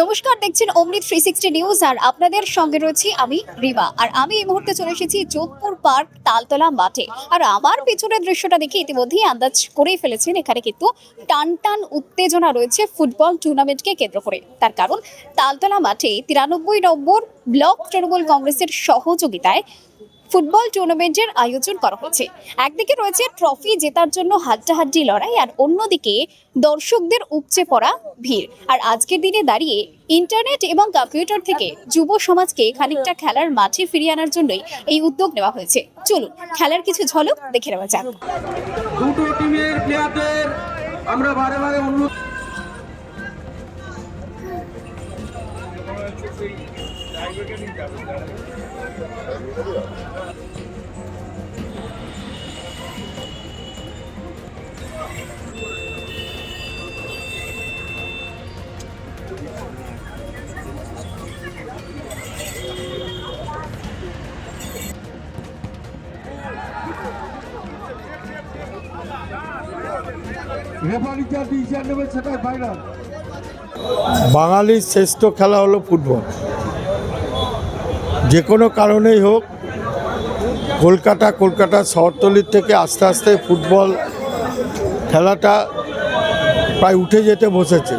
নমস্কার, দেখছেন অমৃত 360 নিউজ আর আপনাদের সঙ্গে রয়েছি আমি রিমা। আর আমি এই মুহূর্তে চলে এসেছি যোধপুর পার্ক তালতলা মাঠে। আর আমার পেছনের দৃশ্যটা দেখে ইতিমধ্যেই আন্দাজ করেই ফেলেছেন এখানে কিন্তু টান টান উত্তেজনা রয়েছে ফুটবল টুর্নামেন্টকে কেন্দ্র করে। তার কারণ তালতলা মাঠে 93 নম্বর ব্লক তৃণমূল কংগ্রেসের সহযোগিতায় ফুটবল টুর্নামেন্টের আয়োজন করা হয়েছে। একদিকে রয়েছে ট্রফি জেতার জন্য হাড্ডাহাড্ডি লড়াই, আর অন্যদিকে দর্শকদের উপচে পড়া ভিড়। আর আজকের দিনে দাঁড়িয়ে ইন্টারনেট এবং কম্পিউটার থেকে যুব সমাজকে খানিকটা খেলার মাঠে ফিরিয়ে আনার জন্যই এই উদ্যোগ নেওয়া হয়েছে। চলুন খেলার কিছু ঝলক দেখে নেওয়া যাক। দুটো টিমের প্লেয়ারদের আমরা বারে বারে অনুরোধ বাঙালির শ্রেষ্ঠ খেলা হলো ফুটবল। যে কোনো কারণেই হোক, কলকাতা শহরতলির থেকে আস্তে আস্তে ফুটবল খেলাটা প্রায় উঠে যেতে বসেছে।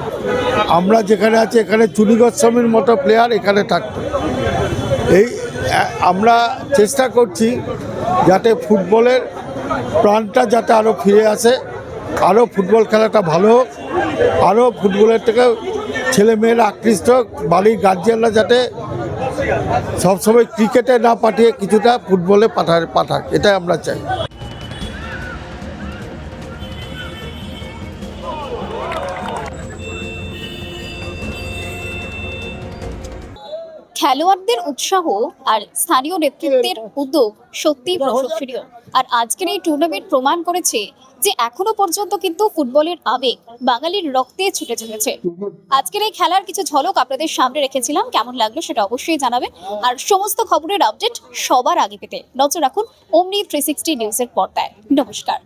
আমরা যেখানে আছি এখানে চুনী গোস্বামীর মতো প্লেয়ার এখানে থাকতো। আমরা চেষ্টা করছি যাতে ফুটবলের প্রাণটা যাতে আরও ফিরে আসে, আরও ফুটবল খেলাটা ভালো হোক, আরও ফুটবলের থেকে ছেলেমেয়েরা আকৃষ্ট হোক, বাড়ির গার্জিয়ানরা যাতে সবসময় ক্রিকেটে না পাঠিয়ে কিছুটা ফুটবলে পাঠাক, এটাই আমরা চাই। খেলোয়াড়দের উৎসাহ আর স্থানীয় নেতৃত্বের উদ্যোগ সত্যিই প্রশংসনীয়। আর আজকের এই টুর্নামেন্ট প্রমাণ করেছে যে এখনো পর্যন্ত কিন্তু ফুটবলের আবেগ বাঙালির রক্তে ছুটে চলেছে। আজকের এই খেলার কিছু ঝলক আপনাদের সামনে রেখেছিলাম, কেমন লাগলো সেটা অবশ্যই জানাবেন। আর সমস্ত খবরের আপডেট সবার আগে পেতে নজর রাখুন অমৃত 360 নিউজের পর্দায়। নমস্কার।